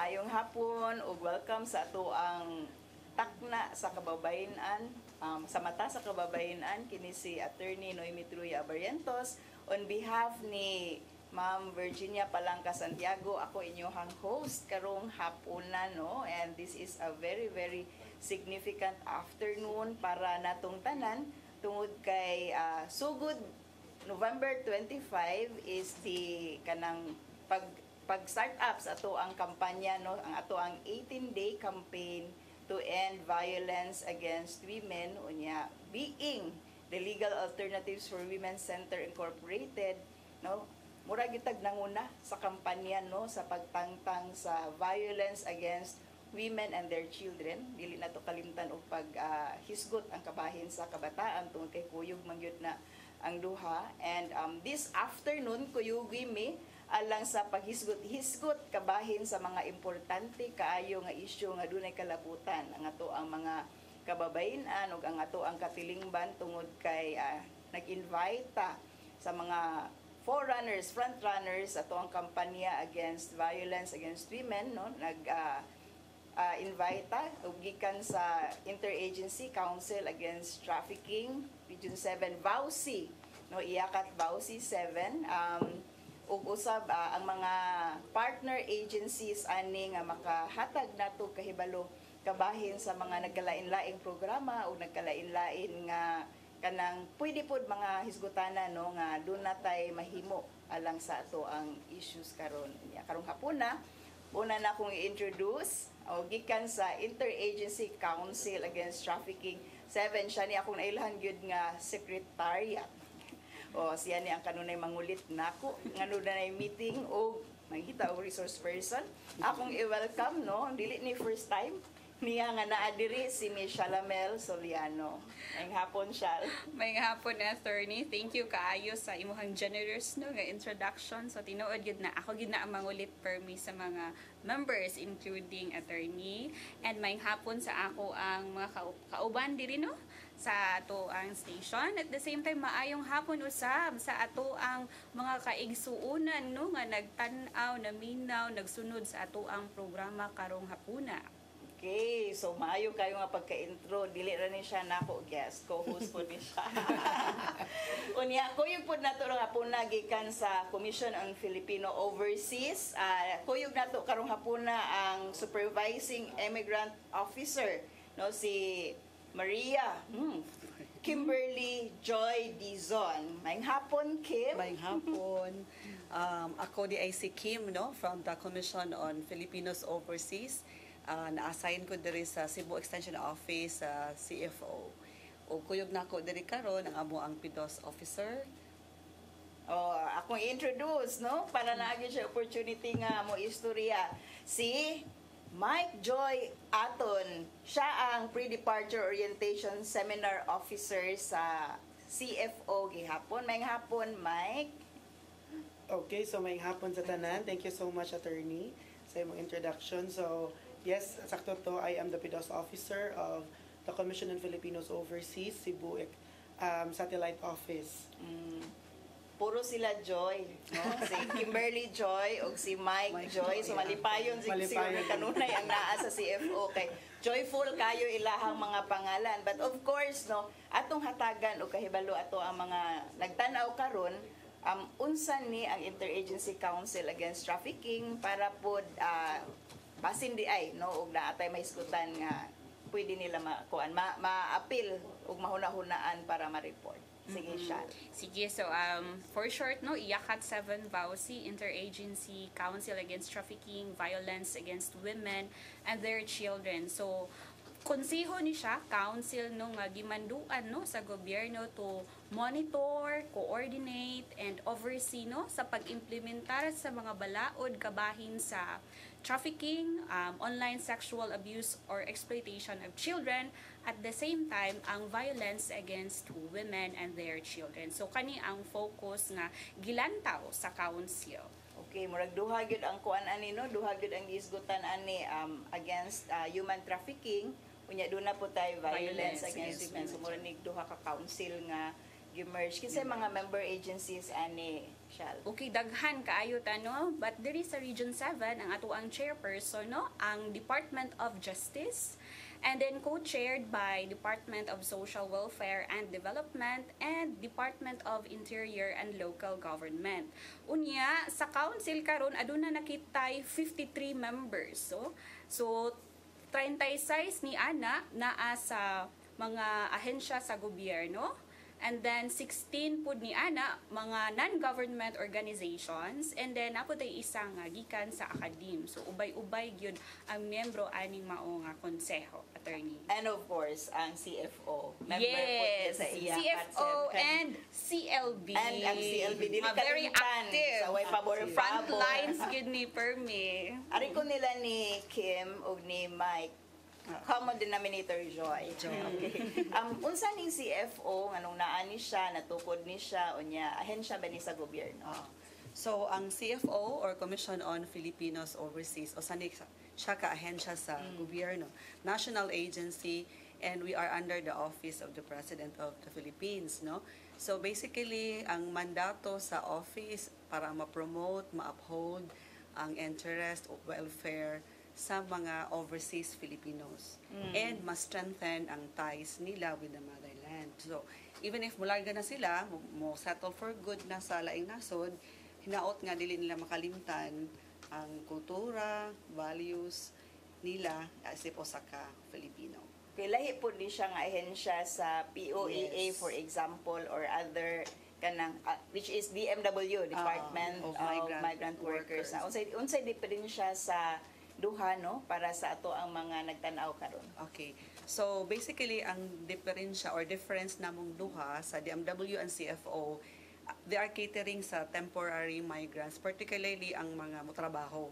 Maayong hapon ug welcome sa ato ang takna sa kababayenan, sa mata sa kababayenan kini si Attorney Noemi Truya Barrientos on behalf ni Ma'am Virginia Palangka Santiago. Ako inyong host karong hapunan, no, and this is a very significant afternoon para natong tanan tungod kay sugod November 25 is the kanang pag-start up sa ato ang kampanya, no, ang ato ang 18-day campaign to end violence against women, unya being the Legal Alternatives for Women Center Incorporated, no, mura gitag nanguna sa kampanya, no, sa pagtangtang sa violence against women and their children. Dili na to kalimtan og hisgot ang kabahin sa kabataan tungod kay kuyog mangyud na ang duha. And this afternoon kuyugi mi alang sa paghisgot-hisgot kabahin sa mga importante kaayo nga isyu nga dunay kalabutan ang ato ang mga kababayenan ug ang ato ang katilingban tungod kay nag-invite sa mga forerunners, frontrunners ato ang kampanya against violence against women, no, invite gikan sa Interagency Council Against Trafficking Region 7 VAUSI, no, iyakat VAUSI 7, ug usab ang mga partner agencies ani nga makahatag nato kahibalo kabahin sa mga nagkalain-laing programa o nagkalain-lain nga kanang pwede pod mga hisgutana, no, nga doon natay mahimo alang sa ato ang issues karon. Karong hapuna una na akong i-introduce o gikan sa Interagency Council Against Trafficking 7, siya ni akong nailhan gyud nga secretariat. O siya ni ang kanunay mangulit nako ngano na meeting o makita og resource person. Akong i-welcome, no, dili ni first time niya nga naa diri si Miss Shalamel Soliano. Maayong hapon, Shal. Maayong hapon, attorney. Thank you kaayo sa imuhang generous, no, nga introduction. So tinuod gid na ako gid na ang mangulit permi sa mga members including attorney, and maayong hapon sa ako ang mga kauban diri, no, sa ato ang station. At the same time maayong hapon usab sa ato ang mga kaigsuonan, no, nga nagtan-aw, naminaw, nagsunod sa ato ang programa karong hapuna. Okay, so maayo kayo nga pagka-intro. Dili ra ni siya nako guest, co-host po ni siya. Unya, kuyog po nato ron hapuna gikan sa Commission on Filipino Overseas. Kuyog nato karong hapuna ang Supervising Immigrant Officer, no, si Maria Kimberly Joy Dizon. Maayong hapon, Kim. Maayong hapon. Ako di ay si Kim, no, from the Commission on Filipinos Overseas. Na-assign ko diri sa Cebu Extension Office sa CFO. O kuyog na ako diri karon ang amo ang PDOS officer. Akong i-introduce, no, para naagin siya opportunity nga mo istorya. Si Mike Joy Aton, siya ang Pre-Departure Orientation Seminar Officer sa CFO gihapon. Maayong hapon, Mike. Okay, so maayong hapon sa tanan. Thank you so much, attorney, sa imong introduction. So, yes, sakto to, I am the PDOS officer of the Commission on Filipinos Overseas, Cebu Satellite Office. Puro sila Joy, no? Si Kimberly Joy o si Mike Joy. So malipayon si kanunay ang naa sa CFO kay joyful kayo ilahang mga pangalan. But of course, no, atong hatagan o kahibalo ato ang mga nagtanaw karon, unsan ni ang Interagency Council Against Trafficking para pod basin di ay, no, og naatay mahisgutan nga pwede nila ma-appeal ug mahuna-hunaan para ma-report. Sige, Shal. Sige, so for short, no, iyakat 7 VAUSI, Interagency Council Against Trafficking, Violence Against Women and Their Children. So konseho ni siya, council, no, nga gimanduan, no, sa gobyerno to monitor, coordinate, and oversee, no, sa pag-implementar sa mga balaod kabahin sa trafficking, online sexual abuse or exploitation of children, at the same time ang violence against women and their children. So kani ang focus nga gilantaw sa council. Okay, murag duha gyud ang kuan ani, no, duha gyud ang isgutan ani against human trafficking. Unya doon na po tayo violence against women. So mura nig duha ka council nga gi-merge kasi mga member agencies ani Shall. Okay, daghan kaayo ta no, but diri sa Region 7 ang ato ang chairperson no, ang Department of Justice, and then co-chaired by Department of Social Welfare and Development and Department of Interior and Local Government. Unya sa council karon aduna nakitay 53 members. So 36 ni ana naa sa mga ahensya sa gobyerno. And then 16 pud ni ana mga non-government organizations, and then napo tay isa nga gikan sa academe. So ubay-ubay gyud ang miyembro aning mao nga konseho, attorney. And of course, ang CFO. Member po Yes, sa iya. CFO and CLB. And ang CLB, dili Mga very kalimutan active. sa way pabor Front lines gyud ni Permi. Ari ko nila ni Kim o ni Mike. Common denominator joy. Okay. Unsa ning CFO nganong naa ni siya, natukod ni siya unya ahensya ba ni sa gobyerno? So, ang CFO or Commission on Filipinos Overseas, o sanik siya ka-ahensya sa gobyerno, national agency, and we are under the office of the President of the Philippines, no? So, basically, ang mandato sa office para ma-promote, ma-uphold ang interest o welfare sa mga overseas Filipinos and ma-strengthen ang ties nila with the motherland. So, even if mularga na sila, mo settle for good na sa laing nasod, hinaot nga dili nila makalimtan ang kultura, values nila as if osaka Filipino. Kay lahi po ni siya nga ahensya sa POEA, Yes. for example, or other kanang which is DMW, Department of of Migrant Migrant Workers. Workers. Unsay diferensya sa duha no para sa ato ang mga nagtan-aw karon? Okay. So, basically, ang diferensya or difference namong duha sa DMW and CFO, they are catering sa temporary migrants, particularly ang mga mutrabaho,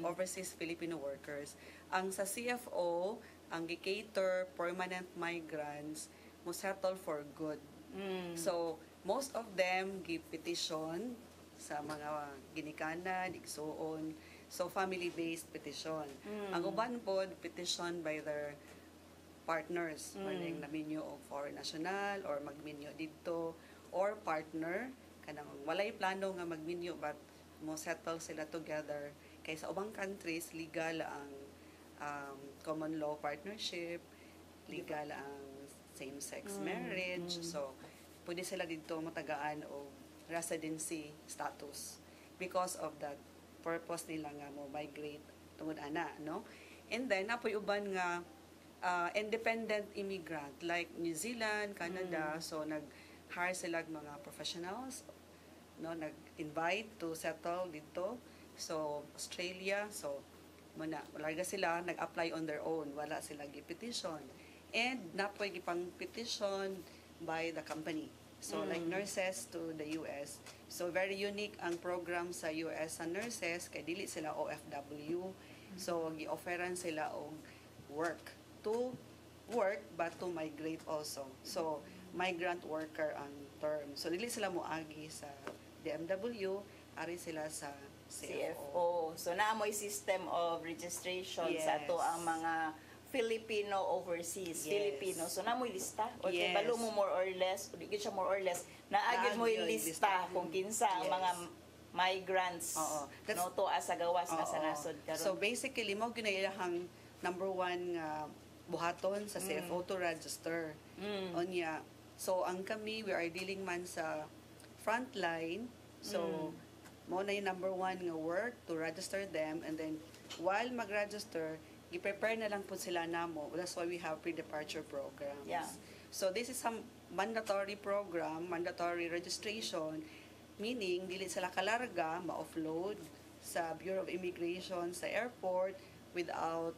overseas Filipino workers. Ang sa CFO, ang gi-cater permanent migrants mo settle for good. So, most of them gi-petition sa mga ginikanan, igsuon. So, family-based petition. Ang uban pod, petition by their partners. Maling naminyo o foreign national or magminyo dito or partner kanang walay plano nga magminyo but mo settle sila together kay sa ubang countries legal ang common law partnership, legal ang same-sex marriage. So pwede sila dito matagaan og residency status because of that purpose nila nga mo migrate tungod ana, no? And then napoy uban nga independent immigrant like New Zealand, Canada, so nag-hire sila mga professionals, no, nag-invite to settle dito. So Australia, so muna larga sila nag-apply on their own, wala sila gi-petition. And napoy gipang petition by the company. So like nurses to the US. So very unique ang program sa US sa nurses kay dili sila OFW. So gi-offeran sila og work to work but to migrate also. So migrant worker ang term. So dili sila moagi sa DMW, ari sila sa CFO. So naamoy system of registration sa Yes. ato ang mga Filipino overseas, Yes. Filipino. So naamoy lista o Yes. balo mo more or less, o di gyud siya more or less, naagid mo yung Naagid yung lista lista. kung kinsa ang Yes. mga migrants Oo. no to sa gawas nga sa Oo. nasod karon. So basically mo ginailang number one nga buhaton sa CFO to register. Onya. So ang kami we are dealing man sa front line. So mo na yung number one nga work to register them, and then while mag-register gi-prepare na lang po sila namo. That's why we have pre-departure programs. Yeah. So this is some mandatory program, mandatory registration, meaning dili sila kalarga ma-offload sa Bureau of Immigration sa airport without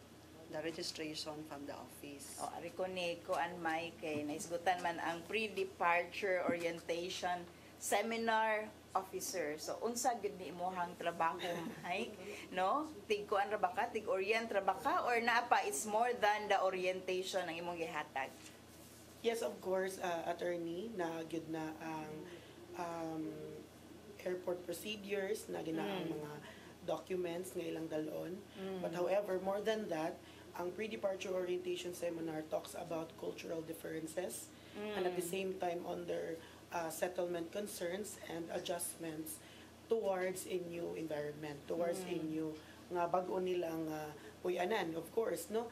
the registration from the office. O ari ko ni Kuan Mike kay naisgutan man ang pre-departure orientation seminar officer. So unsa gid ni imong trabaho, Mike? No? Tig kuan ra ba ka, tig orient ra ba ka, or napa it's more than the orientation ang imong gihatag? Yes, of course, attorney, na gyud na ang airport procedures, na gina ang mga documents nga ilang dalon. But however, more than that, ang pre-departure orientation seminar talks about cultural differences and at the same time on their settlement concerns and adjustments towards a new environment, towards a new nga bag-o nilang puyanan, of course, no?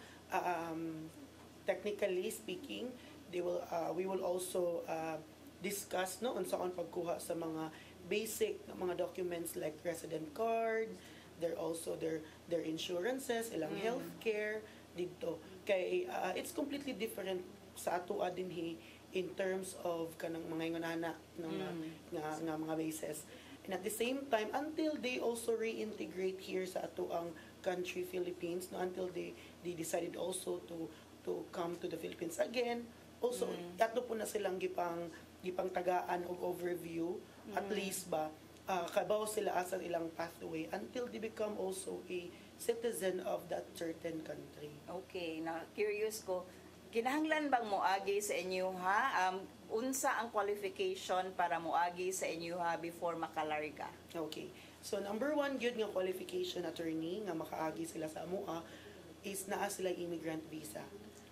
Technically speaking, we will also discuss no unsaon pagkuha sa mga basic na mga documents like resident card, their insurances, ilang healthcare dito. Kay it's completely different sa atoa dinhi in terms of kanang mga ingonana nga mga bases. And at the same time, until they also reintegrate here sa atoang country, Philippines, no, until they decided also to come to the Philippines again, also ato po na silang gipang tagaan og overview, at least ba kabaw sila asa ilang pathway until they become also a citizen of that certain country. Okay, na curious ko, kinahanglan bang moagi sa inyo ha? Unsa ang qualification para moagi sa inyo ha before makalarga? Okay. So number one gyud nga qualification, attorney, nga makaagi sila sa amoa is naa sila immigrant visa.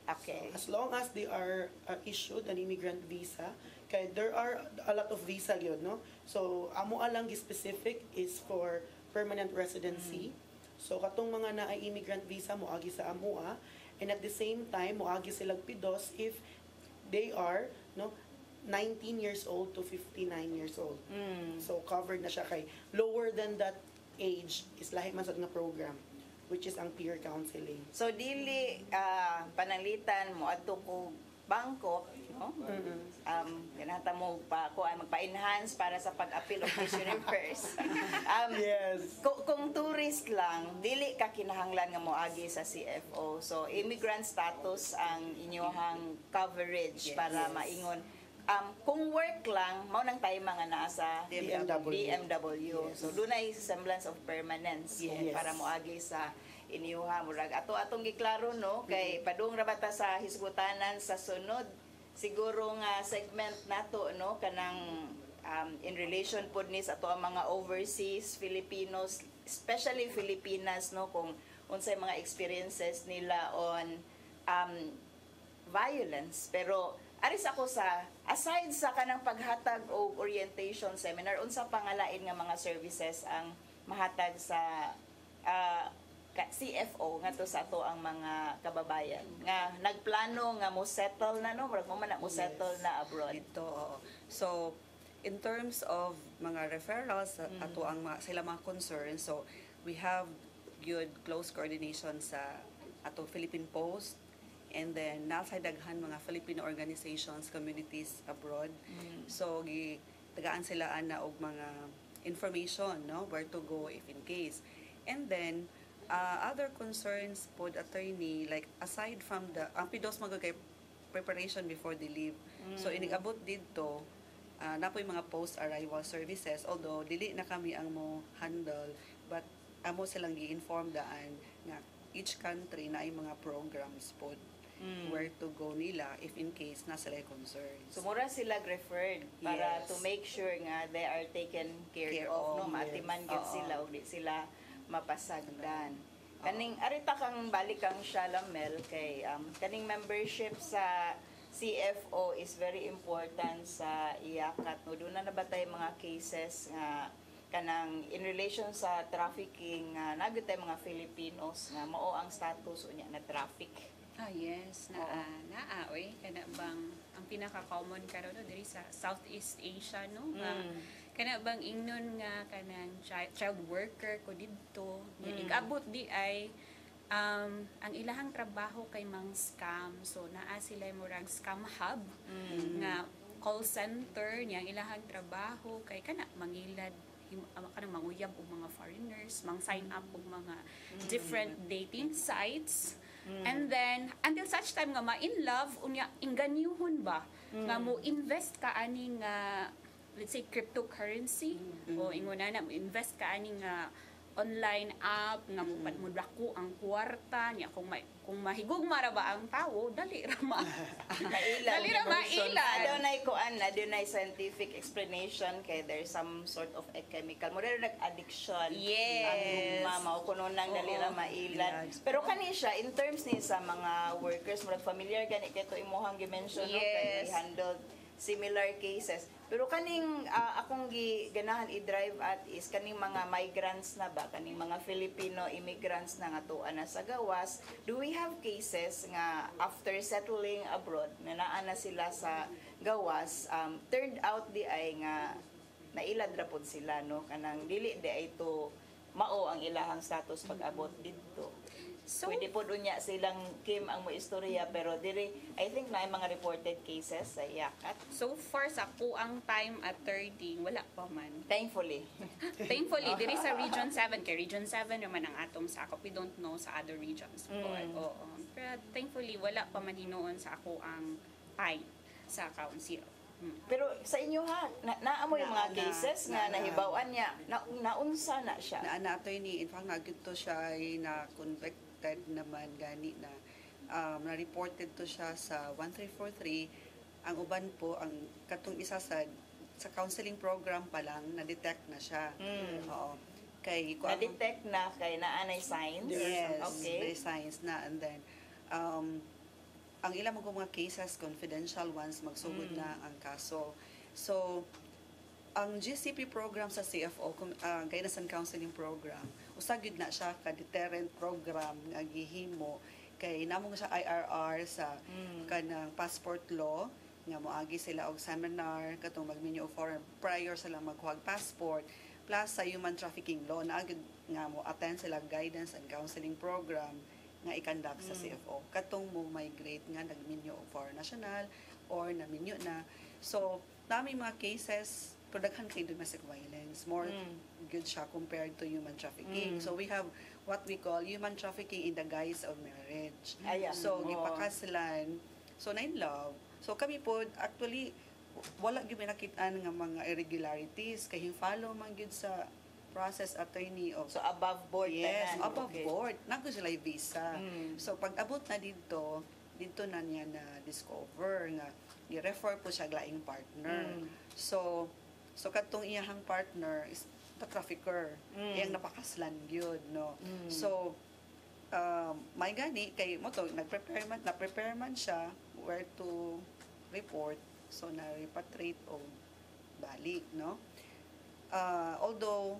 Okay. So, as long as they are issued an immigrant visa, kay there are a lot of visa gyud, no? So amoa lang specific is for permanent residency. So katong mga naa immigrant visa moagi sa amoa, and at the same time moagi silang PIDOS if they are no 19 years old to 59 years old. So covered na siya kay lower than that age is lahi man sad nga program, which is ang peer counseling. So dili pananglitan mo adto ko bangko, no? Ganata mo pa ko ay magpa-enhance para sa pag-appeal of Miss Universe. Yes. Kung tourist lang, dili ka kinahanglan nga moagi sa CFO. So immigrant status ang inyong coverage para maingon. Kung work lang, mao nang tayo mga naa sa BMW. Yes. So dunay semblance of permanence Yes. para moagi sa inyuha murag atong giklaro no kay padung ra bata sa hisgutanan sa sunod siguro nga segment nato no kanang in relation pod ni sa ato ang mga overseas Filipinos, especially Filipinas no, kung unsay mga experiences nila on violence. Pero aris ako sa aside sa kanang paghatag o orientation seminar, unsa pangalain nga mga services ang mahatag sa CFO nga to sa ato ang mga kababayan nga nagplano nga mo settle na no, murag mo man na mo settle na abroad. Ito, oo. So, in terms of mga referrals, ato ang sila mga concerns, so we have good close coordination sa ato Philippine Post, and then nasa daghan mga Filipino organizations, communities abroad. So, tagaan sila ana og mga information, no, where to go if in case. And then, other concerns pod attorney, like aside from the ang PIDOS magagay preparation before they leave. So inigabot dito napoy mga post arrival services, although dili na kami ang mo handle, but amo silang gi-inform daan nga each country na ay mga programs pod where to go nila if in case na sila concerns. So mura sila referred para Yes. to make sure nga they are taken care of no, maatiman gyud sila ug di sila mapasagdan. Kaning arita kang balik kang Shalamel kay kaning membership sa CFO is very important sa iyakat no. Doon na nabatay mga cases nga kanang in relation sa trafficking nagud tay mga Filipinos nga mao ang status unya na traffic. Yes, naa oy kana bang ang pinaka-common karon no diri sa Southeast Asia no nga kana bang ingnon nga kanang child worker ko didto igabot di ay ang ilahang trabaho kay mang scam, so naa sila murag scam hub nga call center niya ilahang trabaho kay kana mangilad kanang manguyab og mga foreigners, mang sign up og mga different dating sites. And then until such time nga ma-in love unya inganyuhon ba nga mo invest ka ani nga let's say cryptocurrency o inguna na mo invest ka ani nga online app nga mo dako ang kwarta niya kung mahigugma ra ba ang tawo dali ra dali ra mailad. Adunay scientific explanation kay there's some sort of a chemical mo dali addiction. Yes. Ang mama kuno nang dali ra mailad. Pero kani siya in terms ni sa mga workers murag familiar gani kay to imuhang gi-mention no kay handled similar cases. Pero kaning akong ganahan i-drive at is kaning mga migrants na ba, kaning mga Filipino immigrants na nga tuan na sa gawas, do we have cases nga after settling abroad na naa na sila sa gawas, turned out di ay nga nailad ra pod sila, no, kanang dili di ay to mao ang ilahang status pag-abot didto. So, Pwede po unya silang Kim ang mo istorya, pero diri I think na ay mga reported cases sa Yakat. so far sa kuang time at 30, wala pa man. Thankfully. Thankfully, diri sa Region 7, kay Region 7 naman ang atong sakop. We don't know sa other regions. Oo. Pero thankfully, wala pa man hinoon sa ako ang time sa council. Pero sa inyo ha, naamo yung mga cases nga na- nahibawan niya, naunsa na siya. Na attorney, in fact, nagito siya ay na-convicted naman gani na na-reported to siya sa 1343. Ang uban po, ang katong isa sa counseling program pa lang, na-detect na siya. Oo. Kay, Na-detect na kay naanay signs. yes, Okay. may signs na. And then, ang ilang mga cases, confidential ones, magsugod na ang kaso. So, ang GCP program sa CFO, Guidance and Counseling Program, usagid na siya ka deterrent program nga gihimo kay namong sa IRR sa kanang passport law nga moagi sila og seminar katong magminyo og foreign prior sila magkuha og passport plus sa human trafficking law na nga mo attend sila guidance and counseling program nga i-conduct sa CFO katong mo migrate nga nagminyo og foreign national or naminyo na. So dami mga cases daghan kay domestic violence, more good siya compared to human trafficking. So we have what we call human trafficking in the guise of marriage. Ayan. So Oo. gipakaslan, so na in love. So kami po actually wala gyud may nakitaan nga mga irregularities kay follow man gyud sa process attorney of So above board yes, tanan. above Okay. board. Nagdo sila yung visa. So pag abot na dito na niya na discover nga i-refer po siya laing partner. So katong iyahang partner is the trafficker. Iyang napakaslan gyud, no. So may gani kay mo to na-prepare man siya where to report, so na repatriate o balik, no. Although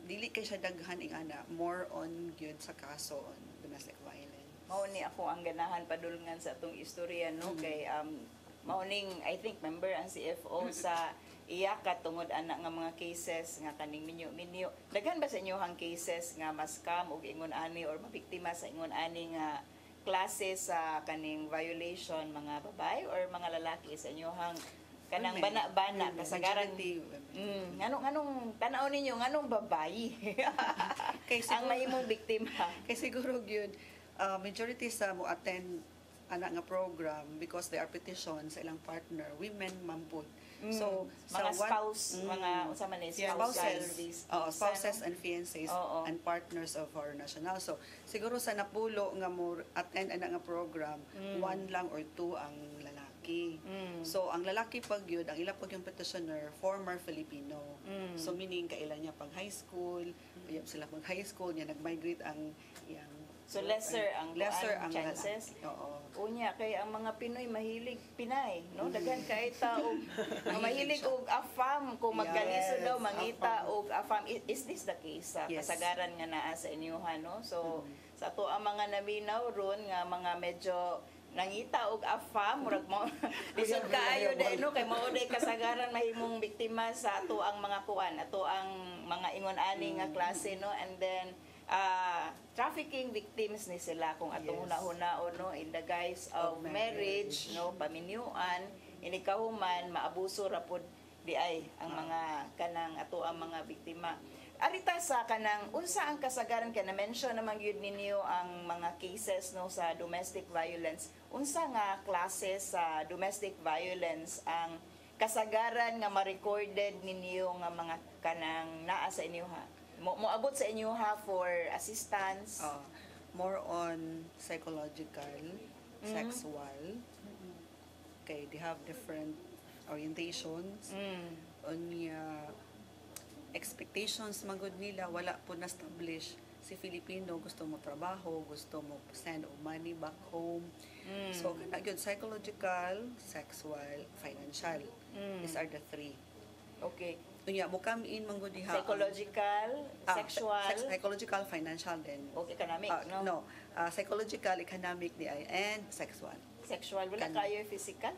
dili kay siya daghan ing ana, more on gyud sa kaso on domestic violence. Mao ni ako ang ganahan padulngan sa atong istorya, no, kay mao ning I think member ang CFO sa Iyakat tungod ana nga mga cases nga kaning minyo. Daghan ba sa inyohang cases nga mas scam og ingon ani or mabiktima sa ingon ani nga klase sa kaning violation, mga babae or mga lalaki sa inyohang kanang Women. bana-bana Women. kasagaran? Majority women. Nganong tanaw ninyo nganong babae Kay ang siguro- mahimong biktima? Kay siguro gyud majority sa mo attend ana nga program because they are petition sa ilang partner, women man pud. So mga sa spouse, mga unsa man ni Yeah, spouses, spouses and fiancés Oo. and partners of our national. So siguro sa napulo nga mo attend ana nga program, one lang or two ang lalaki. So ang lalaki pag yun, ang ila pag yung petitioner, former Filipino. So meaning kailan niya pag high school, sila pag high school niya nag-migrate ang yang So lesser ang kuan chances. lalaki. Oo. Unya kay ang mga Pinoy mahilig Pinay, no? Daghan kay tao nga mahilig og afam kung magkalisod Yes, daw mangita afam. og afam. Is this the case sa Yes. kasagaran nga naa sa inyoha, no? So sa to ang mga naminaw ron nga mga medyo nangita og afam murag mo lisod kaayo dai no kay mao day kasagaran mahimong biktima sa ato ang mga kuan, ato ang mga ingon ani nga klase, no? And then trafficking victims ni sila kung atong Yes. hunahuna no in the guise of Of marriage, no, paminyuan, inikahuman, maabuso ra pod di ay ang mga kanang ato ang mga biktima. Arita sa kanang unsa ang kasagaran kay na-mention naman gyud ninyo ang mga cases no sa domestic violence. Unsa nga klase sa domestic violence ang kasagaran nga ma-recorded ninyo nga mga kanang naa sa inyo ha? Moabot sa inyo ha for assistance. More on psychological, sexual. Okay, they have different orientations. On expectations magud nila wala po na-establish si Filipino gusto mo trabaho, gusto mo send money back home. So kana gyud psychological, sexual, financial. These are the three. Okay. Unya mo come in man gud diha. Psychological, sexual, Psychological, financial then. o economic, no? No, psychological, economic di ay, and sexual. Sexual, wala Kan- kayo physical?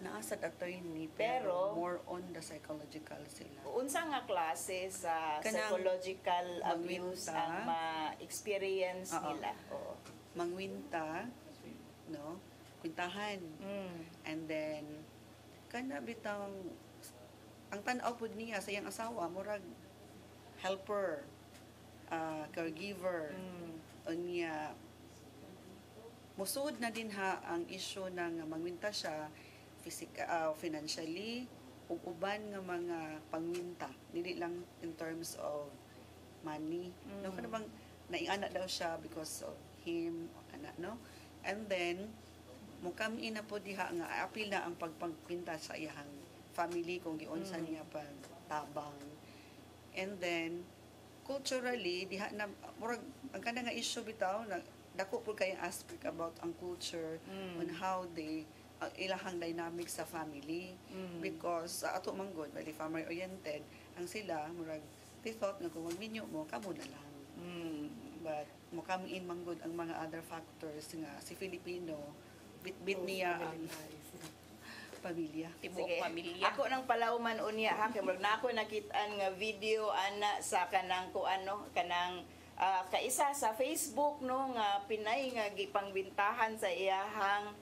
Naasa attorney Pero- pero more on the psychological sila. Unsa nga klase sa Kanang psychological abuse magwinta. ang ma-experience Oo. nila? Oo. Mangwinta, no? Kwintahan. Mm. And then kana bitang ang tan-aw pud niya sa iyang asawa murag helper, caregiver. Mm. Unya musud na din ha ang issue ng mangwinta siya financially ug uban nga mga pangwinta dili lang in terms of money no kana bang naiana daw siya because of him ana no, and then mo come in na po diha nga apil na ang pagpangkwinta sa iyang family kung giunsa niya pagtabang, and then culturally diha na murag ang kana nga issue bitaw na dako po kay aspect about ang culture on how they ilahang dynamic sa family because sa ato manggod bali family oriented ang sila murag they thought nga kung magminyo mo kamo na lang, but mo come in manggod ang mga other factors nga si Filipino bit niya ang pamilya. Tibuok Sige. pamilya. Ako nang palauman unya ha kay murag na ako nakitaan nga video ana sa kanang kuano kanang kaisa sa Facebook no nga Pinay nga gipangbintahan sa iyahang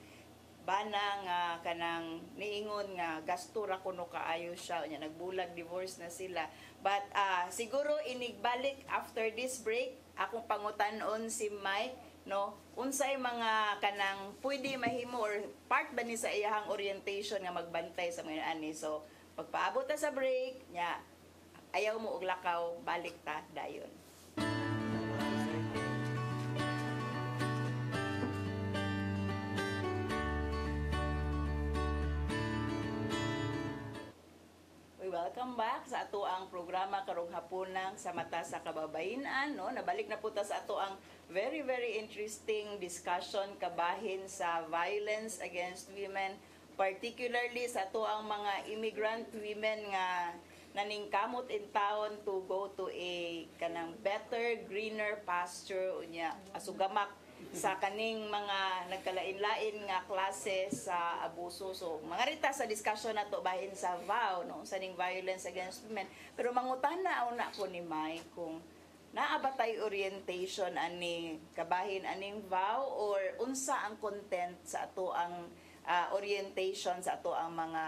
bana nga kanang niingon nga gasto ra kuno kaayo siya unya nagbulag divorce na sila, but siguro inigbalik after this break akong pangutan-on si Mike no unsay mga kanang pwede mahimo or part ba ni sa iyahang orientation nga magbantay sa mga ani. So pagpaabot ta sa break nya ayaw mo og lakaw balik ta dayon. Welcome back sa ato ang programa karong hapunang sa mata sa kababayen-an no. Nabalik na po ta sa ato ang very interesting discussion kabahin sa violence against women, particularly sa ato ang mga immigrant women nga naningkamot in town to go to a kanang better greener pasture unya asugamak sa kaning mga nagkalain-lain nga klase sa abuso. So mga rita sa discussion nato bahin sa VAW no sa ning violence against women, pero mangutana una ko ni Mai kung naa ba tay orientation ani kabahin aning VAW or unsa ang content sa ato ang orientation sa ato ang mga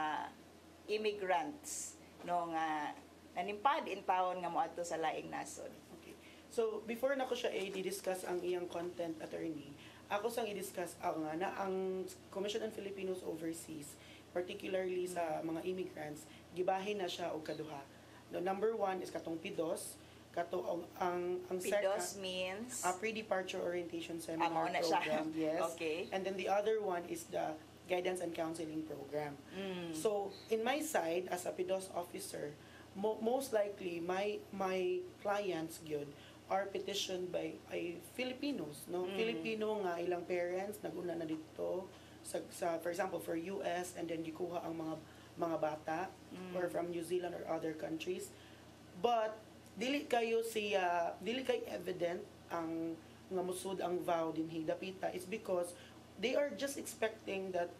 immigrants no nga nanimpad in town nga moadto sa laing nasod. Okay. So, before na ko siya i-discuss ang iyang content, attorney, ako sang i-discuss nga na ang Commission on Filipinos Overseas, particularly sa mga immigrants, gibahin na siya og kaduha. No, number 1 is katong PIDOS, ang PIDOS means pre-departure orientation seminar Amo na siya. program. Yes. Okay. And then the other one is the guidance and counseling program. So, in my side as a PIDOS officer, most likely my clients gyud are petitioned by Filipinos, no? Filipino nga ilang parents naguna na dito sa for example for US, and then gikuha ang mga bata or from New Zealand or other countries. But dili kay evident ang nga musud ang vow dinhi dapita is because they are just expecting that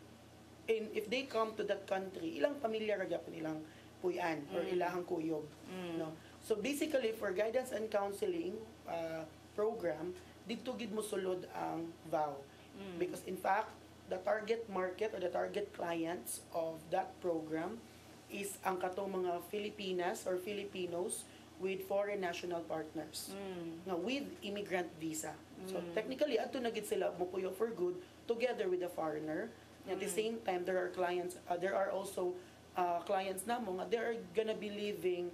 if they come to that country ilang pamilya ra gyapon ilang puy-an or ilahang kuyog, no? So basically for guidance and counseling program dito gid mo sulod ang vow, because in fact the target market or the target clients of that program is ang katong mga Filipinas or Filipinos with foreign national partners nga with immigrant visa. So technically adto na gid sila mopuyo for good together with the foreigner. At the same time there are clients there are also clients namo nga they are gonna be living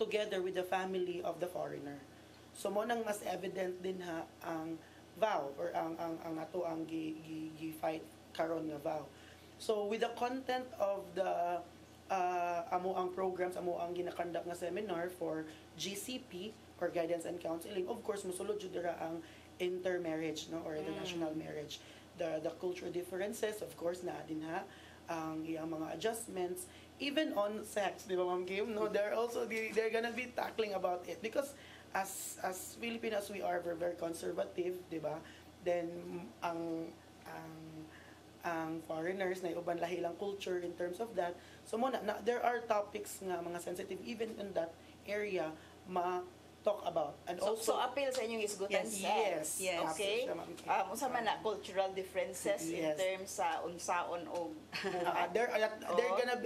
together with the family of the foreigner. So mo nang mas evident din ha ang vow or ang ato ang gi-fight karon nga vow. So with the content of the amo ang programs amo ang ginakandak nga seminar for GCP or guidance and counseling. Of course, musulod jud dira ang intermarriage, no, or international marriage. The cultural differences, of course, na din ha, ang iyang mga adjustments, even on sex, di ba, Ma'am Kim? No, they're gonna be tackling about it because as Filipinos, we're very conservative, di ba? Then ang foreigners na uban lahi lang culture in terms of that. So there are topics nga mga sensitive even in that area talk about. And So appeal sa inyong isgutan Yes, sex. yes. Okay. Unsa man na cultural differences in Yes. terms sa unsaon og they're gonna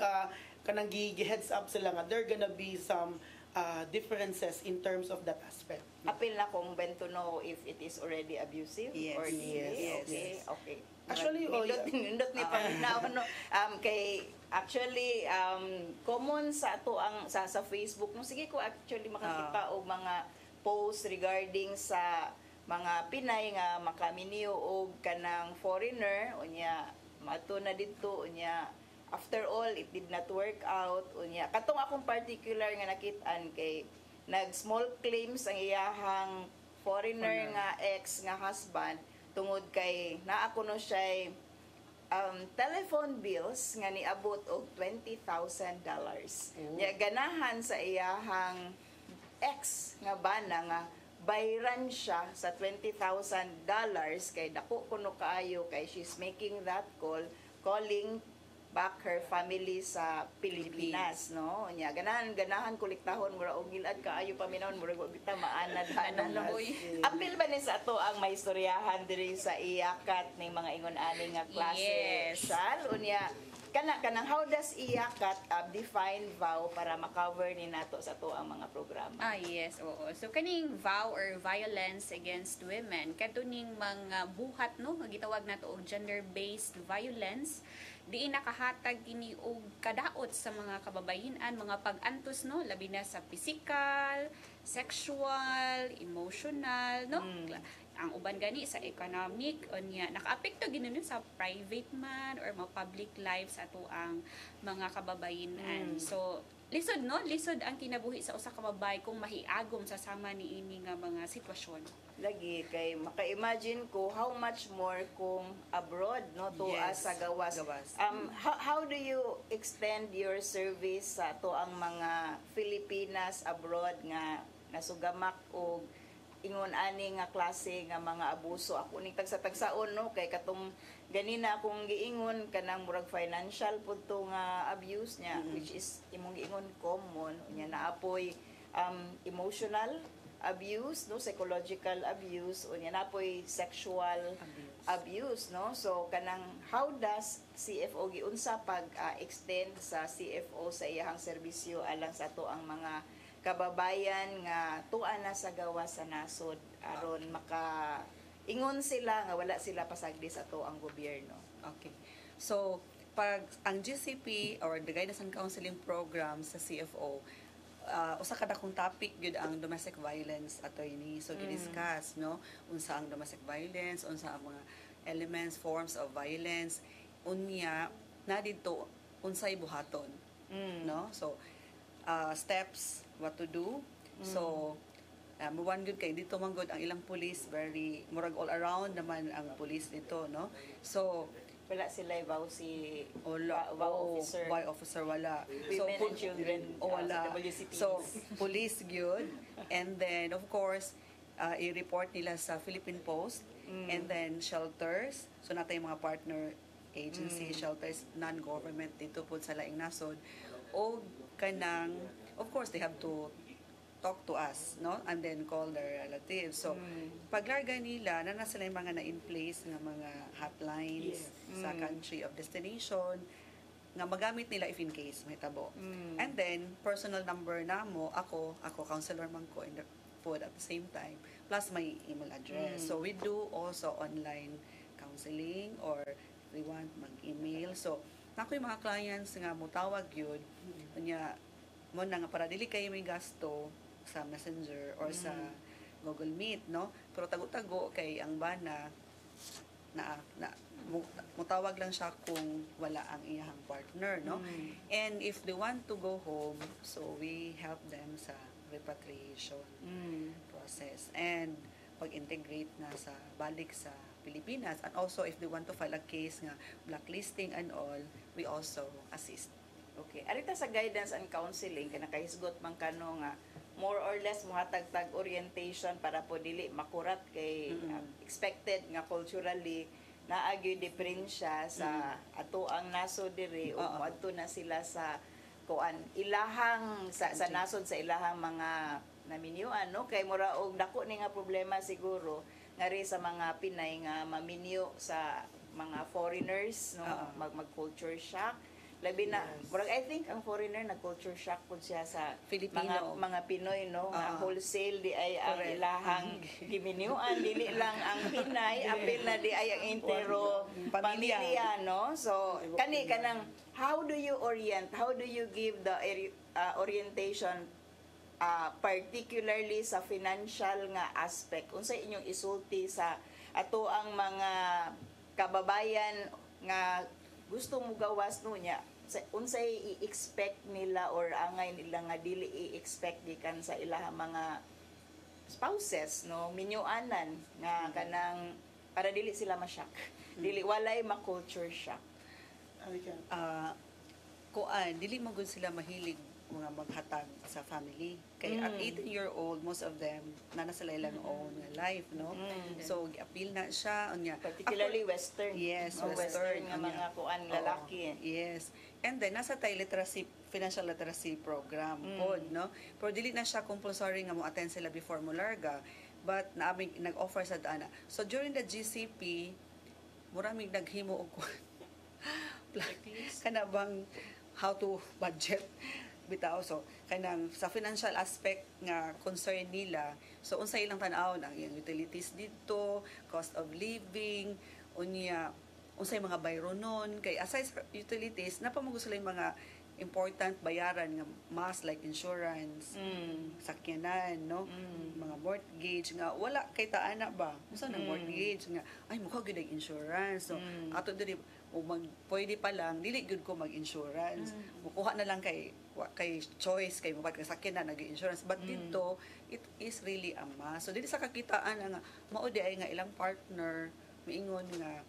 kanang heads up sila nga there gonna be some differences in terms of that aspect. appeal na kung when to know if it is already abusive Yes. or hindi. Yes. Okay. Yes. Okay. Actually, nindot ni paminaw no. Kay actually common sa ato ang sa Facebook no, sige ko actually makakita og mga posts regarding sa mga Pinay nga makaminiyo og kanang foreigner unya mato na didto unya after all it did not work out unya katong akong particular nga nakit-an kay nag small claims ang iyahang foreigner nga ex nga husband tungod kay naa kuno siya telephone bills nga niabot og $20,000. Nya ganahan sa iyahang ex nga bana nga bayran siya sa $20,000 kay dako kuno kaayo kay she's making that calling back her family sa Pilipinas, no? Nya ganahan kolektahon mura og gilad kaayo paminawon mura og kita maanad-anad. Apil ba ni sa ato ang maistoryahan diri sa iyakat ning mga ingon-ani nga klase? Yes. Sal unya kanang how does iyakat define vow para makover ni nato sa ato ang mga programa? Yes, oo. So kaning vow or violence against women, kaduning mga buhat no, nga gitawag nato og gender-based violence, diin nakahatag kini og kadaot sa mga kababayen-an, mga pag-antos no, labi na sa physical, sexual, emotional, no? Ang uban gani sa economic unya nakaapekto gini sa private man or mga public lives ato ang mga kababayen-an. So lisod ang kinabuhi sa usa ka babae kung mahiagom sa sama niini nga mga sitwasyon. Lagi kay maka-imagine ko how much more kung abroad no to Yes, sa gawas. How do you extend your service sa to ang mga Filipinas abroad nga nasugamak og ingon ani nga klase nga mga abuso? Ako ning tagsa-tagsaon no kay katong ganina akong giingon kanang murag financial pud to nga abuse niya which is imong giingon common nya naapoy emotional abuse no, psychological abuse unya naapoy sexual abuse no. So kanang how does CFO giunsa pag extend sa CFO sa iyang serbisyo alang sa to ang mga kababayan nga tuwa na sa gawa sa nasod aron maka ingon sila nga wala sila pasagdi sa to ang gobyerno. Okay. So, pag ang GCP or the Guidance and Counseling Program sa CFO, usa ka dakong topic gyud ang domestic violence attorney. So, gidiscuss, no? Unsa ang domestic violence, unsa ang mga elements, forms of violence, unya na dito unsay buhaton, no? So, steps, what to do. So, muwan good kay dito man good ang ilang police very murag all around naman ang police dito, no? So, Wala sila vow si wala, vow officer. Why officer wala. Women and children, wala. sa WCPs. So, police good. And then, of course, i-report nila sa Philippine Post. And then, shelters. So, natay mga partner agency, shelters, non-government dito po sa laing nasod. O kanang, of course, they have to talk to us, no? And then call their relatives. So, paglarga nila, na sila yung mga na-in place nga mga hotlines sa country of destination nga magamit nila if in case may tabo. And then, personal number na mo, ako counselor man ko in the food at the same time, plus my email address. So, we do also online counseling or we want mag-email. So, na yung mga clients nga mutawag yun, kanya, mo na nga para dili kayo may gasto sa Messenger or sa Google Meet, no? Pero tago-tago kay ang bana na mutawag lang siya kung wala ang iyang partner, no? And if they want to go home, so we help them sa repatriation Mm. process and pag-integrate na sa balik sa Pilipinas, and also if they want to file a case nga blacklisting and all, we also assist. Okay. Arita sa guidance and counseling kay nakahisgot man kano nga more or less mohatag-tag orientation para po dili makurat kay expected nga culturally naagyo diferensya sa ato ang naso diri o Oo. moadto na sila sa kuan ilahang sa nasod sa ilahang mga naminyuan no kay mura og dako ni nga problema siguro nga ri sa mga Pinay nga maminyo sa mga foreigners no Oo. mag culture shock labi na murag I think ang foreigner nag culture shock pud siya sa Filipino. mga Pinoy no nga Oo. wholesale di ay ang Correct. ilahang giminyuan dili lang ang Pinay apil na di ay ang entero Pamilya. pamilya no so kani kanang how do you give the orientation particularly sa financial nga aspect unsay inyong isulti sa ato ang mga kababayan nga gusto mo gawas no nya unsay i-expect nila or angay nila nga dili i-expect gikan sa ilahang mga spouses no minyuanan nga kanang para dili sila ma-shock dili walay ma-culture shock. Dili mo gud sila mahilig mga maghatag sa family. Kay at 18-year-old, most of them, na sila ilang own life, no? So, appeal na siya. Unya, Particularly Western. Yes, no, Western nga unya. mga kuan lalaki. Yes. And then, nasa tayo financial literacy program pod, no? Pero dili na siya compulsory nga mo attend sila before mo larga. But, naaming nag-offer sa dana. So, during the GCP, muraming naghimo og kana bang how to budget bitaw so kanang sa financial aspect nga concern nila so unsay ilang tan-aw ang iyang utilities dito, cost of living, unya unsay mga bayronon kay aside sa utilities napamago sila yung mga important bayaran nga mas like insurance, sakyanan, no? Mga mortgage nga wala kay taana ba? Unsa nang mortgage nga ay mukha gyud ang insurance. So ato diri pwede pa lang dili gyud ko mag-insurance. Mukuha na lang kay choice kay mabag sakyanan nag-insurance but dito it is really a must. So dili sa kakitaan nga mao di ay nga ilang partner miingon nga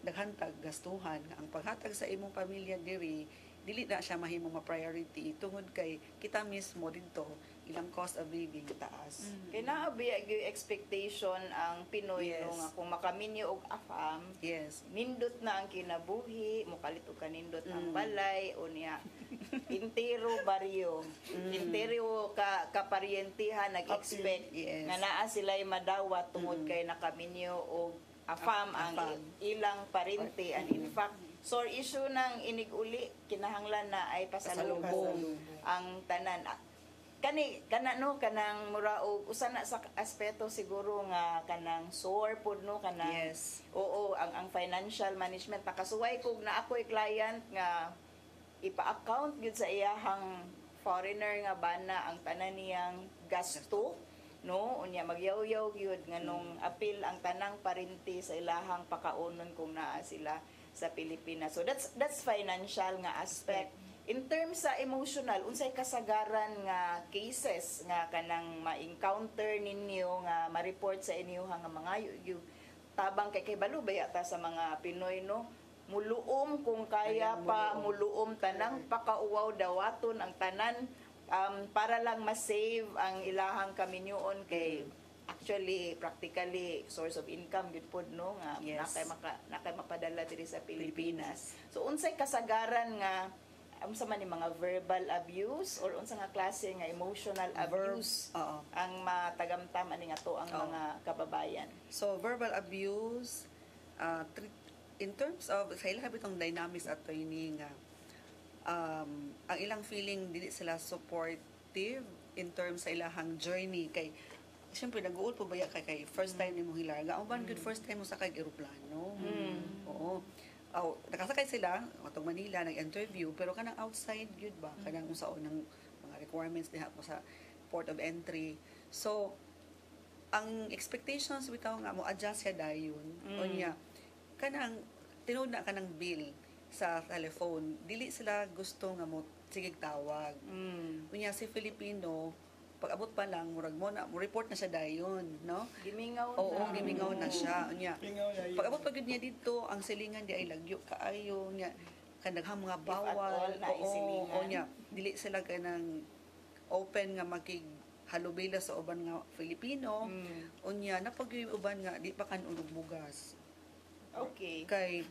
naghantag gastuhan ang paghatag sa imong pamilya diri dili na siya mahimong ma-priority tungod kay kita mismo dito ilang cost of living taas. Kay naabi gyud expectation ang Pinoy Yes. no nga kung makaminyo og afam Yes. nindot na ang kinabuhi, mukalit og kanindot ang balay unya intero baryo. Intero ka paryentihan nag-expect Yes. nga naa sila'y madawat tungod kay nakaminyo og afam ang Afam. ilang parente and in fact so issue ng inig-uli kinahanglan na ay pasalubong ang tanan kanang mura og usa na sa aspeto siguro nga kanang sore pod no kanang Yes. oo ang financial management nakasuway kog na ako'y client nga ipa-account gyud sa iyahang foreigner nga bana ang tanan niyang gasto no unya magyaw-yaw gyud nganong apil ang tanang parente sa ilahang pakaunon kung naa sila sa Pilipinas. So that's financial nga aspect. In terms sa emotional, unsay kasagaran nga cases nga kanang ma-encounter ninyo nga ma-report sa inyo nga mga tabang kay balo ba yata sa mga Pinoy no? Muluom kung kaya pa, muluom tanang pakauwaw dawaton ang tanan para lang ma-save ang ilahang kaminyoon kay actually practically source of income gud pod no nga Yes. nakay mapadala diri sa Pilipinas. So unsay kasagaran nga unsa man ni mga verbal abuse or unsa nga klase nga emotional abuse Oo. ang matagamtam ani nga to ang Oo. mga kababayan. So verbal abuse in terms of sa ilang bitong dynamics attorney nga ang ilang feeling dili sila supportive in terms sa ilahang journey kay siyempre nag-uul po baya kay first time nimo hilarga ang ban good first time mo sa kay eroplano oo nakasakay sila atong Manila nag-interview pero kanang outside gyud ba kanang unsaon ng mga requirements diha po sa port of entry so ang expectations bitaw nga mo adjust siya dayon unya kanang tinud na kanang bill sa telephone dili sila gusto nga mo sigig tawag unya si Filipino pag-abot pa lang murag mo na mo report na siya dayon, no? Gimingaw Oo, na. gimingaw na siya. Unya. Mingaw na yun. Pag-abot pag niya dito, ang silingan di ay lagyo kaayo niya kanaghang mga If at bawal. all na isilingan. Oo, niya. Dili sila kanang open nga makig halubila sa uban nga Filipino. Unya napag yung uban nga di pa kan unog bugas. Okay. Kay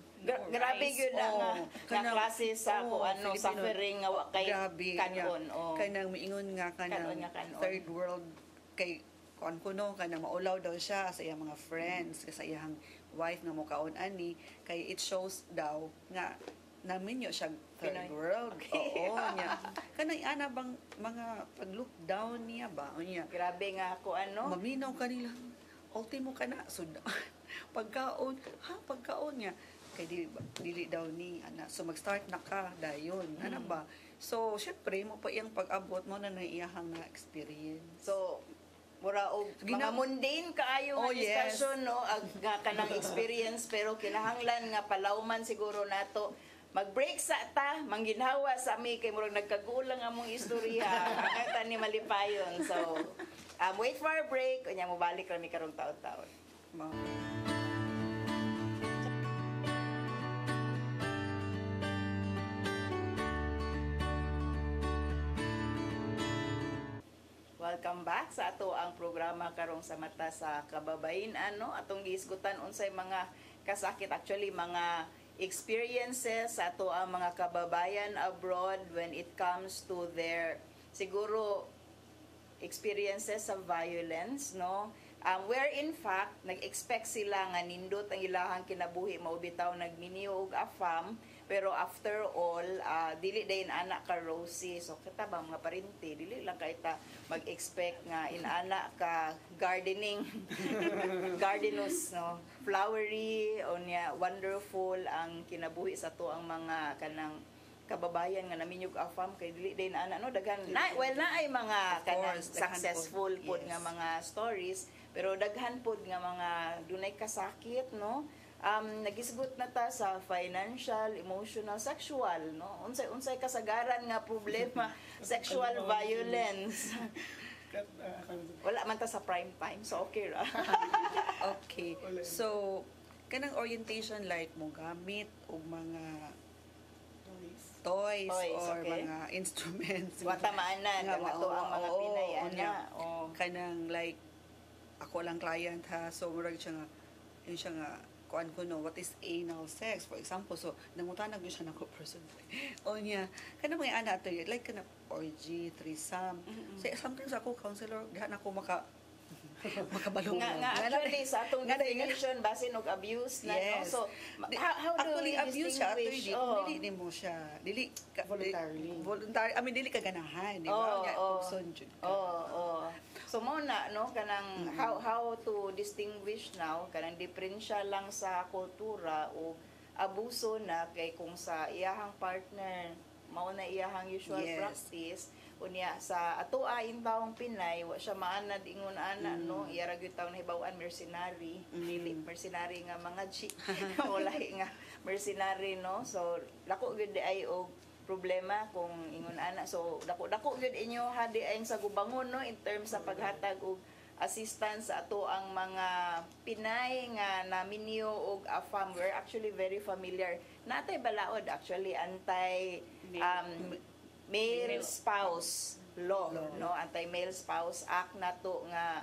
Grabe yun na nga, kanang- klase sa oo, kung ano, Filipino. suffering nga wa kay Grabe, kanon. niya. Oh. Kanang miingon nga kanang Kanon nga, kanon. third world kay kuan kuno kanang maulaw daw siya sa iyang mga friends sa iyang wife nga mukaon ani kay it shows daw nga naminyo siya third Pinoy. world. Oo niya. Kanang ana bang mga pag-look down niya ba unya. Grabe nga ako ano. Maminaw kanila. Ultimo ka na sud. Pagkaon, pagkaon niya kay dili daw ni ana so mag-start na ka dayon ana ba so syempre mo pa iyang pag-abot mo na iyahang na experience So, mura og mga Gina- mundane kaayo nga Oh, yes. discussion no nga kanang experience pero kinahanglan nga palawman siguro nato mag-break sa ta mangginhawa sa ami kay murag nagkagulang among istorya ang ta ni malipayon so wait for a break unya mo balik ra mi karong taon-taon. Ma- Welcome back sa ato ang programa karong sa mata sa kababayen-an no atong giisgutan unsay mga kasakit actually mga experiences sa ato ang mga kababayan abroad when it comes to their siguro experiences of violence no where in fact nag-expect sila nga nindot ang ilahang kinabuhi mao bitaw nagminiyo og afam pero after all dili dayon anak ka rosy so kita ba mga parinti dili lang kay ta mag-expect nga inana ka gardening gardenous no flowery onya wonderful ang kinabuhi sa to ang mga kanang kababayan nga naminyog afam kay dili din ana no daghan na well na ay mga kanang course, daghan successful pod, pod yes. nga mga stories pero daghan pod nga mga dunay kasakit no nagisgot na ta sa financial, emotional, sexual no unsay kasagaran nga problema sexual violence wala man ta sa prime time so okay ra okay so kanang orientation like mo gamit og mga toys Toys, or okay. mga instruments wata maanan Nga, nga to ang mga oo, Pinay oo, ana niya. oh kanang like ako lang client ha so murag siya nga yun siya nga kuan ko no what is anal sex for example so nangutanag yun siya nako person o niya kanang mga ana ato like kana orgy threesome so sometimes ako counselor diha na ako makabalong nga actually sa atong Nga na- definition basin og abuse na no Yes. so how do Actually, we abuse siya after distinguish di, oh. kung dili mo siya dili Voluntarily. voluntary I mean dili ka ganahan di ba Oo, nya oo. ukson jud ka Oh. So mo na no kanang how to distinguish now kanang diferensya lang sa kultura o abuso na kay kung sa iyahang partner mao na iyahang usual Yes. practice unya sa ato ain taong Pinay wa siya maanad ingon ana no iya ra gyud taw nahibaw-an mercenary dili mercenary nga mga G wala nga mercenary no so dako gyud di ay og problema kung ingon ana so dako gyud inyo hadi ay sa gubangon no in terms sa paghatag og assistance sa ato ang mga Pinay nga naminyo og AFAM we're actually very familiar natay balaod actually anti male spouse law no anti-male spouse act nato nga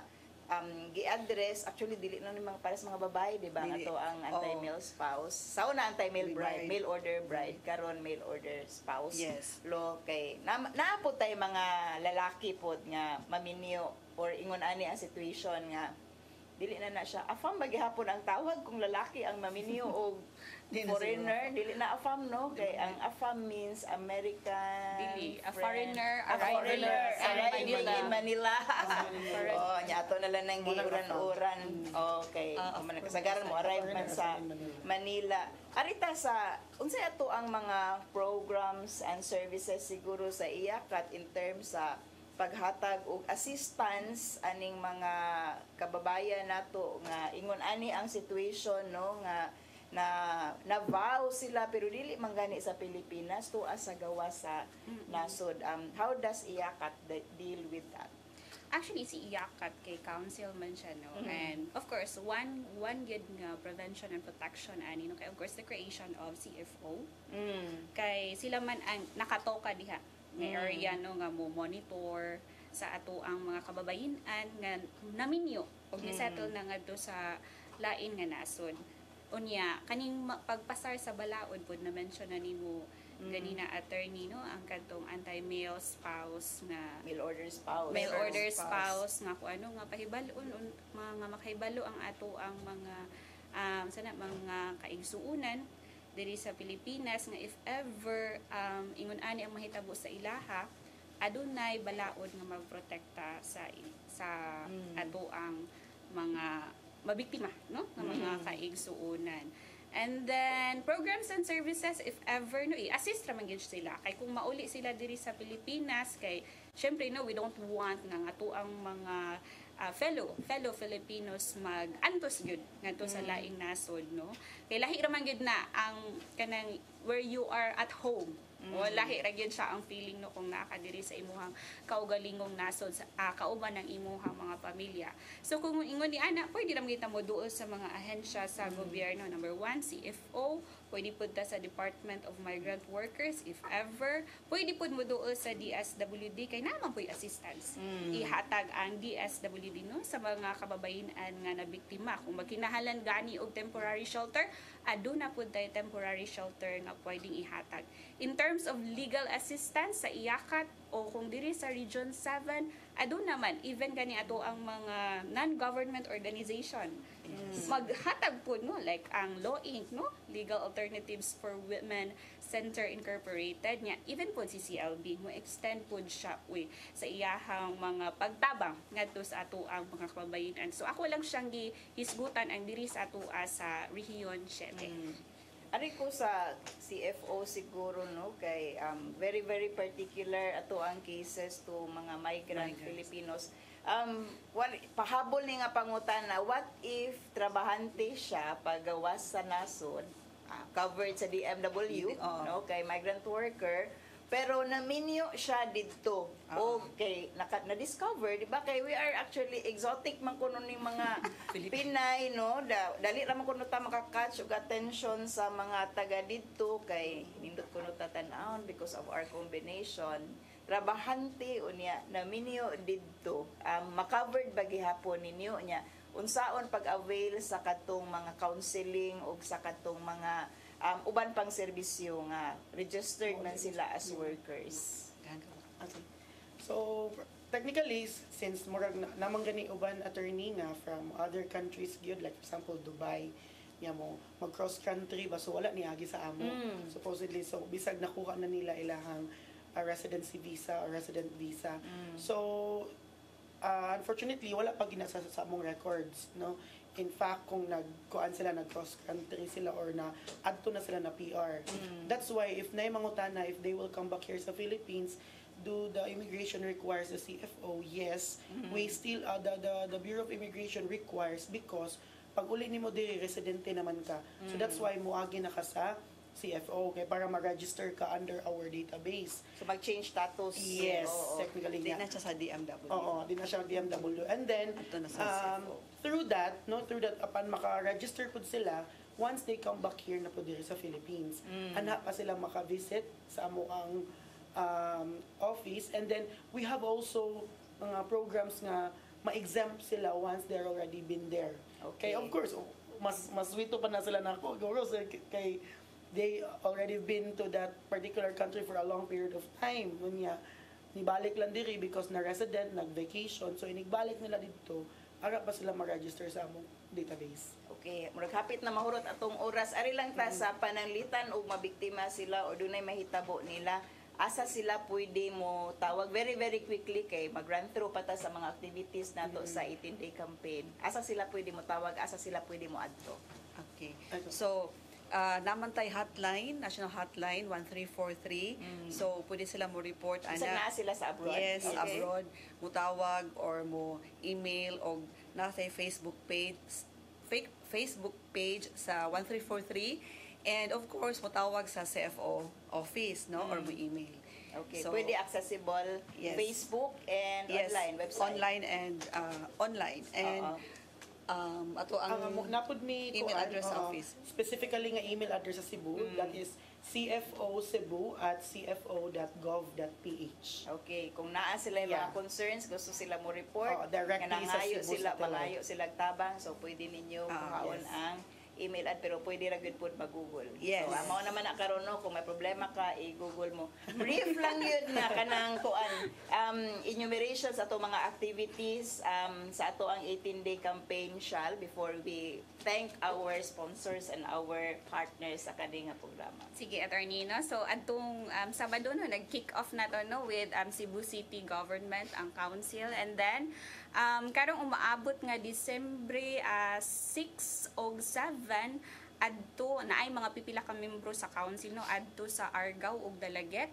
gi-address actually dili na nimang para sa mga babae di ba Dili. nato ang anti-male spouse sa una anti-male bride Bride. male order bride karon male order spouse Yes. law kay naapod tay mga lalaki pod nga maminyo or ingon ani ang situation nga dili na siya afam bagihapon ang tawag kung lalaki ang maminyo og Di na foreigner dili na afam no kay ang afam means American Dili, a friend. foreigner A arriving foreigner sa arriving Manila. in Manila oh nya ato na lang nang giuran-uran okay man kasagaran mo arrive man sa Manila arita sa unsay ato ang mga programs and services siguro sa iyakat in terms sa paghatag og assistance aning mga kababayan nato nga ingon ani ang situation no nga na vow sila pero dili man gani sa Pilipinas to as sa gawa sa nasod how does iyakat deal with that Actually, si Iyakat kay council man siya, no? And of course, one good nga prevention and protection ani, no? Kay of course the creation of CFO. Kay sila man ang nakatoka diha nga area, no, nga mo monitor sa ato ang mga kababayan-an nga naminyo og ni-settle na ngadto sa lain nga nasod. Unya kaning pagpasar sa balaod pud na mention na nimo ganina attorney, no, ang kadtong anti-mail spouse nga Mail order spouse. mail order spouse nga kung ano nga pahibalon mga makahibalo ang ato ang mga sana mga kaigsuunan diri sa Pilipinas nga if ever ingon ani ang mahitabo sa ilaha adunay balaod nga magprotekta sa ato ang mga mabiktima, no, ng mga kaigsuunan. And then programs and services if ever no i-assist ra man gyud sila kay kung mauli sila diri sa Pilipinas kay syempre no we don't want nga ato ang mga fellow Filipinos mag-antos gyud ngadto sa laing nasod, no, kay lahi ra man gyud na ang kanang where you are at home. O lahi ra gyud siya ang feeling no kung naa ka diri sa imuhang kaugalingong nasod sa kauban ng imuhang mga pamilya. So kung ingon ni ana, pwede ra kita mo duol sa mga ahensya sa gobyerno. Number 1, CFO, pwede pud ta sa Department of Migrant Workers if ever. Pwede pud mo duol sa DSWD kay naman po'y assistance. Ihatag ang DSWD no sa mga kababayan-an nga nabiktima. Kung magkinahalan gani og temporary shelter, aduna pud tay temporary shelter nga pwedeng ihatag. In terms of legal assistance sa Iyakat o kung diri sa Region 7, aduna man even gani ato ang mga non-government organization. Maghatag po no like ang Law Inc, no, Legal Alternatives for Women Center Incorporated nya even po si CLB mo extend po siya sa iyahang mga pagtabang ngadto sa ato ang mga kababayan. So ako lang siyang gihisgutan ang diri sa ato sa Region 7. Ari ko sa CFO siguro no kay very very particular ato ang cases to mga migrant Filipinos. Pahabol ni nga pangutana, what if trabahante siya pagawas sa nasod, covered sa DMW, no, kay migrant worker, pero naminyo siya didto. Okay, na-discover, di ba? Kay we are actually exotic man kuno ning mga Pinay, no? Dali ra man kuno ta makakatch og attention sa mga taga didto kay nindot kuno ta tan-awon because of our combination. Trabahante unya naminyo didto. Makovered ba gihapon ninyo nya unsaon pag-avail sa katong mga counseling o sa katong mga uban pang serbisyo nga registered man sila as workers. Okay. So, technically, since murag namang gani uban attorney nga from other countries gyud, like for example Dubai, nya mo mag cross country ba so wala ni agi sa amo. Supposedly so bisag nakuha na nila ilahang residency visa or resident visa. So unfortunately wala pa ginasa sa among records, no. In fact, kung nagkuan sila, nag-cross country sila or na adto na sila na PR. That's why if na mangutana if they will come back here sa Philippines, do the immigration requires the CFO? Yes. We still the Bureau of Immigration requires because pag uli nimo diri residente naman ka. So that's why moagi na ka sa CFO kay para ma-register ka under our database. So mag-change status. Yes, Oo. technically Di nga. na siya sa DMW. Oo, di na siya DMW. And then, Ito na sa CFO. through that, upon maka-register po sila, once they come back here na po diri sa Philippines, ana pa sila maka-visit sa amo ang office. And then, we have also mga programs nga ma-exempt sila once they're already been there. Okay. Of course, mas sweeto pa na sila na ako. Kay they already been to that particular country for a long period of time. Nunya, nibalik lang diri because na resident, nag-vacation. So, inigbalik nila dito, ara pa sila ma-register sa among database. Okay, murag hapit na mahurot atong oras. Ari lang ta sa pananglitan og mabiktima sila o dunay mahitabo nila. Asa sila pwede mo tawag very very quickly kay mag-run through pa ta sa mga activities nato sa 18-day campaign. Asa sila pwede mo tawag, asa sila pwede mo adto. Okay. So, naman tayo hotline, national hotline 1343. So pwede sila mo report Isa na sila sa abroad. Yes, Okay. abroad mo tawag or mo email o nasa Facebook page sa 1343 and of course mo tawag sa CFO office no or mo email. Okay, So, pwede accessible Yes. Facebook and yes, online website. online and Oo. ato ang Napod mi email address sa oo, office. specifically nga email address sa Cebu, that is cfocebu@cfo.gov.ph. Okay, kung naa sila yung mga Yeah. concerns, gusto sila mo report, Oo, directly nga nangayo sa Cebu sila, Satellite. mangayo sila tabang, so pwede ninyo kuhaon yes. ang email ad, pero pwede ra gud pud mag-google. Yes. So, amo naman na karon no, kung may problema ka, i-google mo. Brief lang yun nga kanang kuan, enumeration sa ato mga activities sa ato ang 18-day campaign shall before we thank our sponsors and our partners sa kani nga programa. Sige, attorney, no? So, atong Sabado, no, nag-kick off na to, no, with Cebu City Government, ang council. And then, karong umaabot nga Disyembre 6 o 7, adto na ay mga pipila ka membro sa council, no, adto sa Argao ug Dalaget,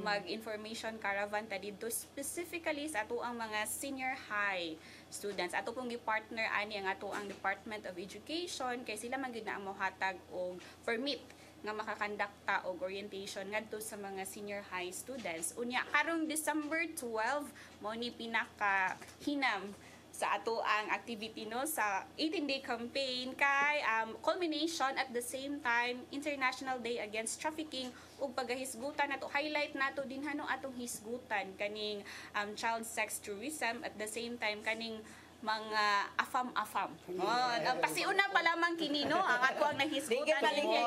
mag-information caravan ta didto specifically sa ato ang mga senior high students. Ato pong gi-partner ani ang ato ang Department of Education kay sila man gyud na ang mohatag og permit nga makakandakta og orientation ngadto sa mga senior high students. Unya karong December 12 mao ni pinaka hinam sa ato ang activity, no, sa 18-day campaign kay culmination at the same time International Day Against Trafficking ug pagahisgutan nato, highlight nato din no atong hisgutan kaning child sex tourism, at the same time kaning mga afam-afam. Pasiuna pa lamang kini, no, ang ato ang nahisgutan. Di ka paligid,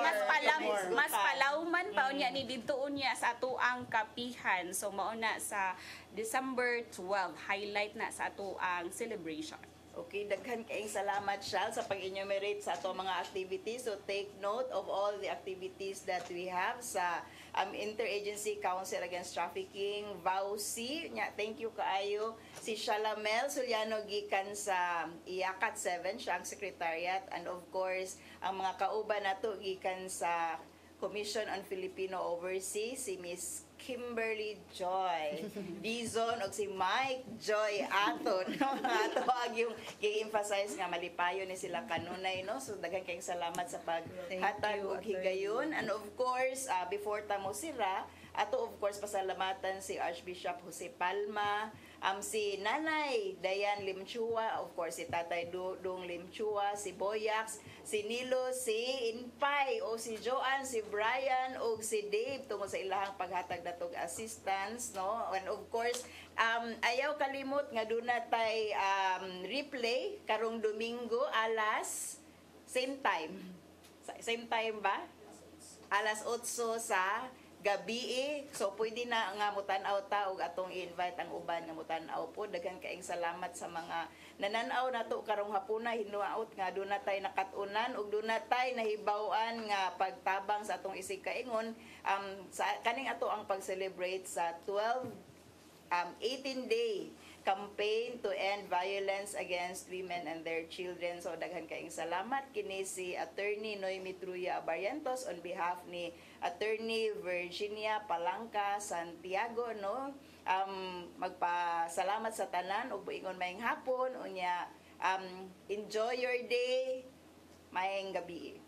Mas palawman pa unya ni didto unya sa ato ang kapihan. So mauna sa December 12, highlight na sa ato ang celebration. Okay, daghan kaayong salamat, Shal, sa pag-enumerate sa ato mga activities. So take note of all the activities that we have sa Interagency Council Against Trafficking, VAUC. Thank you kaayo. Si Shalamel Suliano gikan sa IACAT 7, siya ang secretariat. And of course, ang mga kauban nato gikan sa Commission on Filipino Overseas, si Miss Kimberly Joy Dizon o si Mike Joy Aton, no? Ato ang yung i-emphasize nga malipayo ni sila kanunay, no? So daghan kayong salamat sa paghatag og higayon. And of course, before tamo sila, ato of course pasalamatan si Archbishop Jose Palma, si Nanay Dayan Limchua, of course si Tatay Dong Limchua, si Boyax, si Nilo, si Inpay, o si Joanne, si Brian, o si Dave tungod sa ilahang paghatag natog assistance, no? And of course, ayaw kalimot nga doon natay replay karong Domingo alas same time ba? Alas 8 sa gabi. So pwede na nga mutan-aw ta og atong invite ang uban nga mutan-aw po. Daghan kaayong salamat sa mga nananaw nato karong hapuna, hinuaot nga doon natay nakatunan ug doon natay nahibaw-an nga pagtabang sa atong isig kaingon sa kaning ato ang pag-celebrate sa 18-day campaign to end violence against women and their children. So daghan kaayong salamat kini si Attorney Noemi Truya Abarrientos on behalf ni Attorney Virginia Palangka Santiago, no? Magpasalamat sa tanan ug buingon maayong hapon unya enjoy your day, maayong gabi.